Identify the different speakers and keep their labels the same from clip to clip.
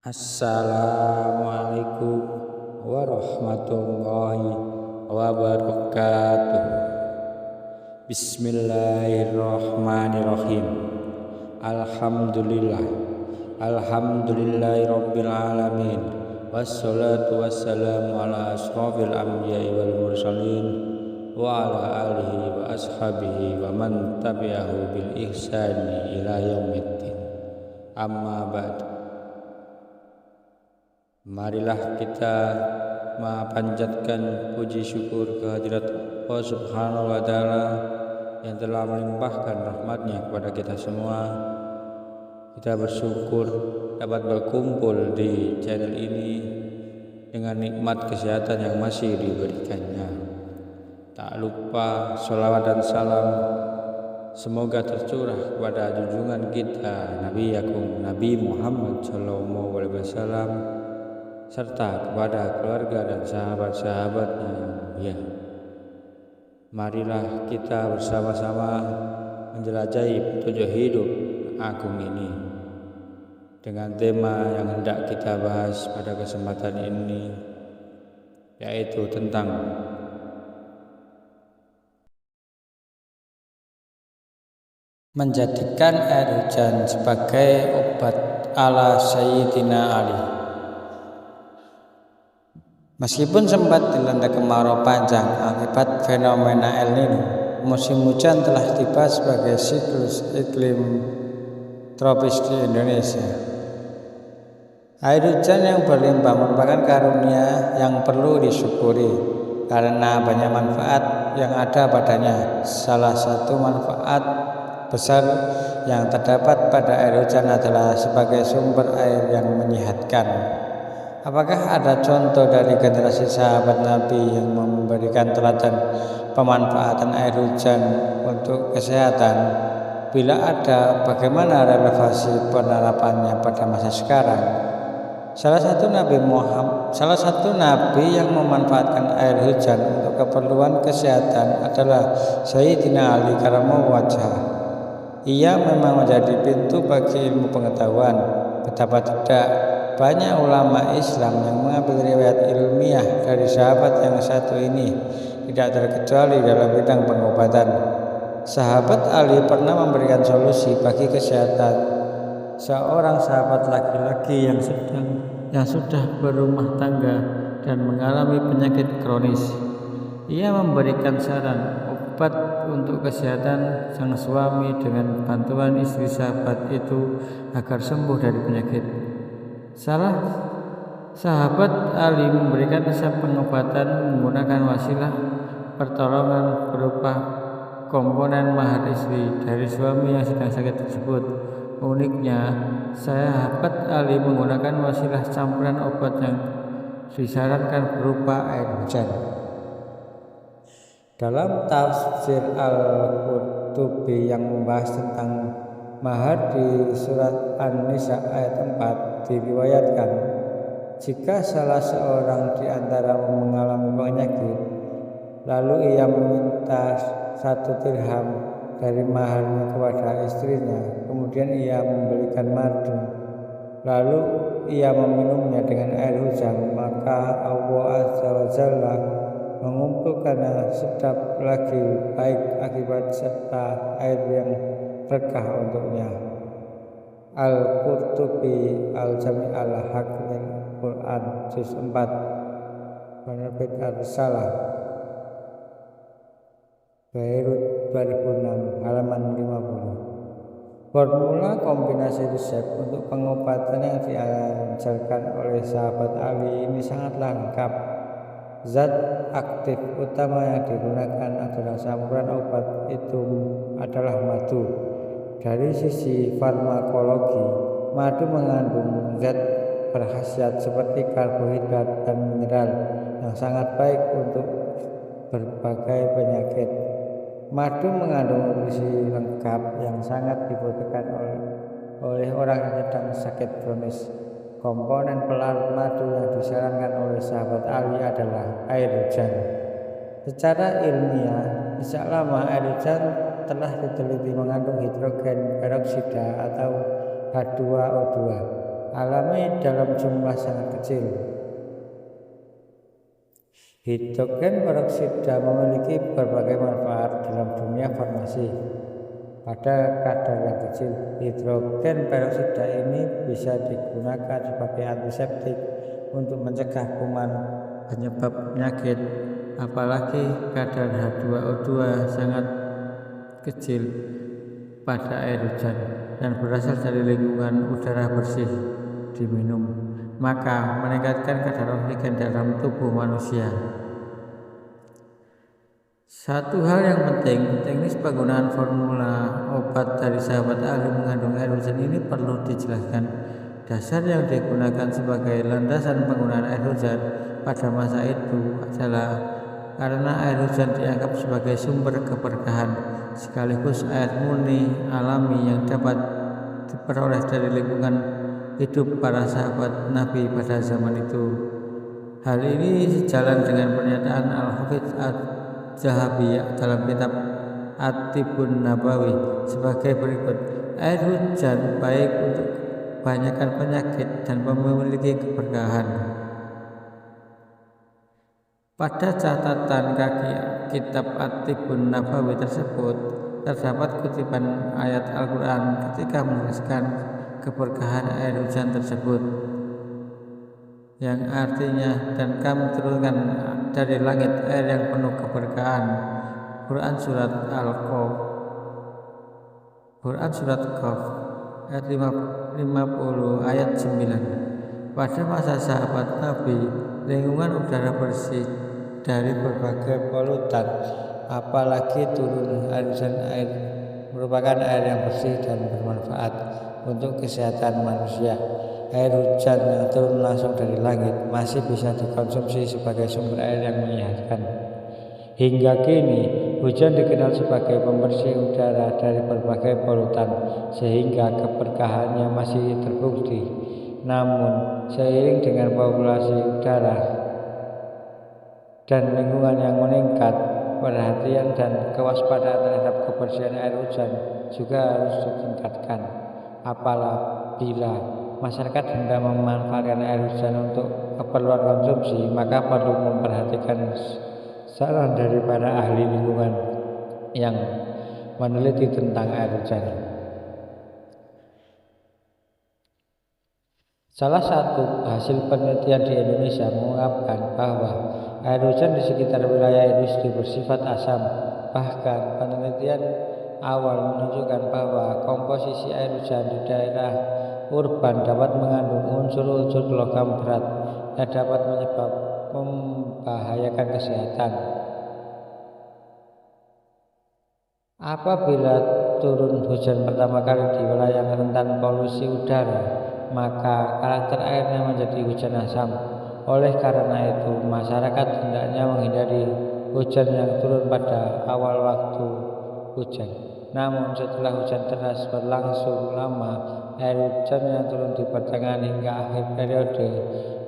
Speaker 1: Assalamualaikum warahmatullahi wabarakatuh. Bismillahirrahmanirrahim. Alhamdulillahirabbil alamin. Wassalatu wassalamu ala asrofil anbiya'i wal mursalin wa ala alihi wa ashabihi wa man tabi'ahu bil ihsani ila yaumiddin. Amma ba'du. Marilah kita memanjatkan puji syukur kehadirat Allah Subhanahu wa Ta'ala yang telah melimpahkan rahmatnya kepada kita semua. Kita bersyukur dapat berkumpul di channel ini dengan nikmat kesehatan yang masih diberikannya. Tak lupa sholawat dan salam semoga tercurah kepada junjungan kita Nabi Agung Nabi Muhammad Sallallahu Alaihi Wasallam serta kepada keluarga dan sahabat-sahabatnya yang mulia. Marilah kita bersama-sama menjelajahi petunjuk hidup agung ini dengan tema yang hendak kita bahas pada kesempatan ini, yaitu tentang menjadikan air hujan sebagai obat ala Sayyidina Ali. Meskipun sempat dilanda kemarau panjang akibat fenomena El Nino, musim hujan telah tiba sebagai siklus iklim tropis di Indonesia. Air hujan yang berlimpah merupakan karunia yang perlu disyukuri karena banyak manfaat yang ada padanya. Salah satu manfaat besar yang terdapat pada air hujan adalah sebagai sumber air yang menyehatkan. Apakah ada contoh dari generasi sahabat Nabi yang memberikan teladan pemanfaatan air hujan untuk kesehatan? Bila ada, bagaimana relevansi penerapannya pada masa sekarang? Salah satu nabi yang memanfaatkan air hujan untuk keperluan kesehatan adalah Sayyidina Ali Karamullah wajhah. Ia memang menjadi pintu bagi ilmu pengetahuan. Betapa tidak banyak ulama Islam yang mengambil riwayat ilmiah dari sahabat yang satu ini, tidak terkecuali dalam bidang pengobatan. Sahabat Ali pernah memberikan solusi bagi kesehatan seorang sahabat laki-laki yang sudah berumah tangga dan mengalami penyakit kronis. Ia memberikan saran obat untuk kesehatan sang suami dengan bantuan istri sahabat itu agar sembuh dari penyakit. Salah sahabat Ali memberikan resep pengobatan menggunakan wasilah pertolongan berupa komponen mahar istri dari suami yang sedang sakit tersebut. Uniknya, sahabat Ali menggunakan wasilah campuran obat yang disarankan berupa air hujan. Dalam tafsir Al-Qurtubi yang membahas tentang mahar di surat An-Nisa ayat 4 diriwayatkan, jika salah seorang di antara mengalami penyakit, lalu ia meminta 1 dirham dari maharnya kepada istrinya, kemudian ia membelikan madu, lalu ia meminumnya dengan air hujan, maka Allah Azza wa Jalla mengumpulkan yang sedap lagi baik akibat serta air yang berkah untuknya. Al-Qurtubi Al-Jami' Al-Hakmil Quran Juz 4 Penerbit Ar-Risalah Beirut 2006 halaman 50. Formula kombinasi resep untuk pengobatan yang diajarkan oleh sahabat Ali ini sangatlah lengkap. Zat aktif utama yang digunakan adalah campuran obat itu adalah madu. Dari sisi farmakologi, madu mengandung zat berkhasiat seperti karbohidrat dan mineral yang sangat baik untuk berbagai penyakit. Madu mengandung nutrisi lengkap yang sangat dibutuhkan oleh orang yang sedang sakit kronis. Komponen pelarut madu yang disarankan oleh sahabat Ali adalah air hujan. Secara ilmiah, sejak lama air hujan telah diteliti mengandung hidrogen peroksida atau H2O2 alami dalam jumlah sangat kecil. Hidrogen peroksida memiliki berbagai manfaat dalam dunia farmasi. Pada kadar yang kecil, hidrogen peroksida ini bisa digunakan sebagai antiseptik untuk mencegah kuman penyebab penyakit, apalagi kadar H2O2 sangat kecil pada air hujan dan berasal dari lingkungan udara bersih diminum, maka meningkatkan kadar oksigen dalam tubuh manusia. Satu hal yang penting, teknis penggunaan formula obat dari sahabat ahli mengandung air hujan ini perlu dijelaskan. Dasar yang digunakan sebagai landasan penggunaan air hujan pada masa itu adalah karena air hujan dianggap sebagai sumber keberkahan, sekaligus air murni alami yang dapat diperoleh dari lingkungan hidup para sahabat Nabi pada zaman itu. Hal ini sejalan dengan pernyataan Al-Hafidz Az-Zahabi dalam kitab At-Tibbun Nabawi sebagai berikut: air hujan baik untuk kebanyakan penyakit dan memiliki keberkahan. Pada catatan kaki kitab At-Tibbun Nabawi tersebut terdapat kutipan ayat Al-Quran ketika menjelaskan keberkahan air hujan tersebut, yang artinya, dan kami turunkan dari langit air yang penuh keberkahan. Quran surat Qaf ayat 50 ayat 9. Pada masa sahabat Nabi, lingkungan udara bersih dari berbagai polutan, apalagi turun air hujan merupakan air yang bersih dan bermanfaat untuk kesehatan manusia. Air hujan yang turun langsung dari langit masih bisa dikonsumsi sebagai sumber air yang menyehatkan. Hingga kini, hujan dikenal sebagai pembersih udara dari berbagai polutan, sehingga keberkahannya masih terbukti. Namun, seiring dengan populasi udara dan lingkungan yang meningkat, perhatian dan kewaspadaan terhadap kebersihan air hujan juga harus ditingkatkan. Apabila masyarakat hendak memanfaatkan air hujan untuk keperluan konsumsi, maka perlu memperhatikan saran dari para ahli lingkungan yang meneliti tentang air hujan. Salah satu hasil penelitian di Indonesia mengungkapkan bahwa air hujan di sekitar wilayah industri bersifat asam. Bahkan penelitian awal menunjukkan bahwa komposisi air hujan di daerah urban dapat mengandung unsur-unsur logam berat yang dapat membahayakan kesehatan. Apabila turun hujan pertama kali di wilayah yang rentan polusi udara, maka karakter airnya menjadi hujan asam. Oleh karena itu, masyarakat hendaknya menghindari hujan yang turun pada awal waktu hujan. Namun setelah hujan deras berlangsung lama, air hujan yang turun di pertengahan hingga akhir periode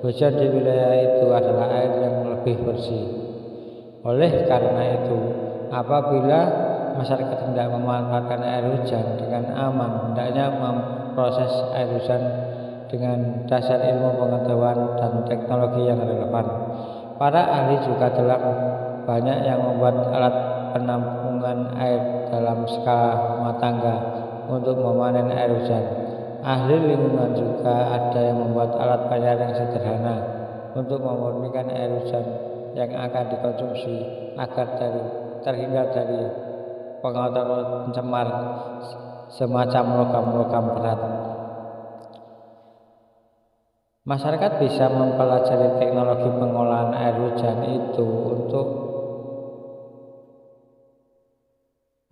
Speaker 1: hujan di wilayah itu adalah air yang lebih bersih. Oleh karena itu, apabila masyarakat hendak memanfaatkan air hujan dengan aman, hendaknya memproses air hujan dengan dasar ilmu pengetahuan dan teknologi yang relevan. Para ahli juga telah banyak yang membuat alat penampungan air dalam skala rumah tangga untuk memanen air hujan. Ahli lingkungan juga ada yang membuat alat penyaring sederhana untuk memurnikan air hujan yang akan dikonsumsi agar terhindar dari pengotor pencemar semacam logam-logam berat. Masyarakat bisa mempelajari teknologi pengolahan air hujan itu untuk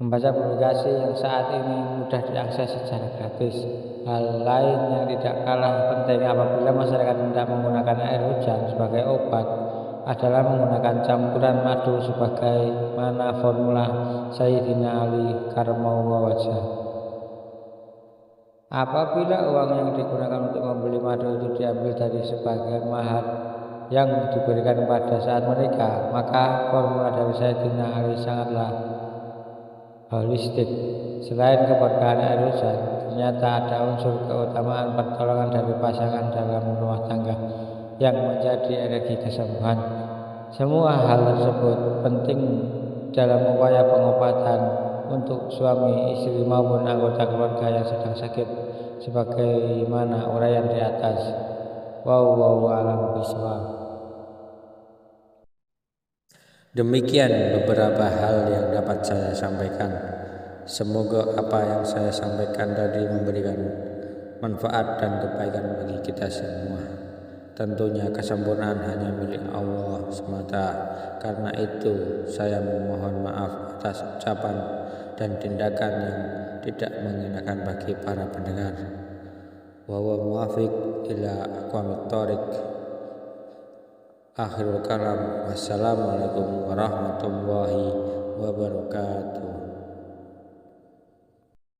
Speaker 1: membaca publikasi yang saat ini mudah diakses secara gratis. Hal lain yang tidak kalah penting apabila masyarakat hendak menggunakan air hujan sebagai obat adalah menggunakan campuran madu sebagaimana formula Sayyidina Ali Karramallahu wajhah. Apabila uang yang digunakan untuk membeli madu itu diambil dari sebagian mahar yang diberikan pada saat menikah, maka formula dari Sayyidina Ali sangatlah holistik. Selain keberkahan air hujan, ternyata ada unsur keutamaan pertolongan dari pasangan dalam rumah tangga yang menjadi energi kesembuhan. Semua hal tersebut penting dalam upaya pengobatan untuk suami, istri maupun anggota keluarga yang sedang sakit, sebagaimana uraian di atas. Wallahu a'lam bishawab.
Speaker 2: Demikian beberapa hal yang dapat saya sampaikan. Semoga apa yang saya sampaikan tadi memberikan manfaat dan kebaikan bagi kita semua. Tentunya kesempurnaan hanya milik Allah semata. Karena itu saya memohon maaf atas ucapan dan tindakan yang tidak mengenakan bagi para pendengar. Wa huwa muwafiq ila aqwamit thoriq. Akhirul kalam. Wassalamualaikum warahmatullahi wabarakatuh.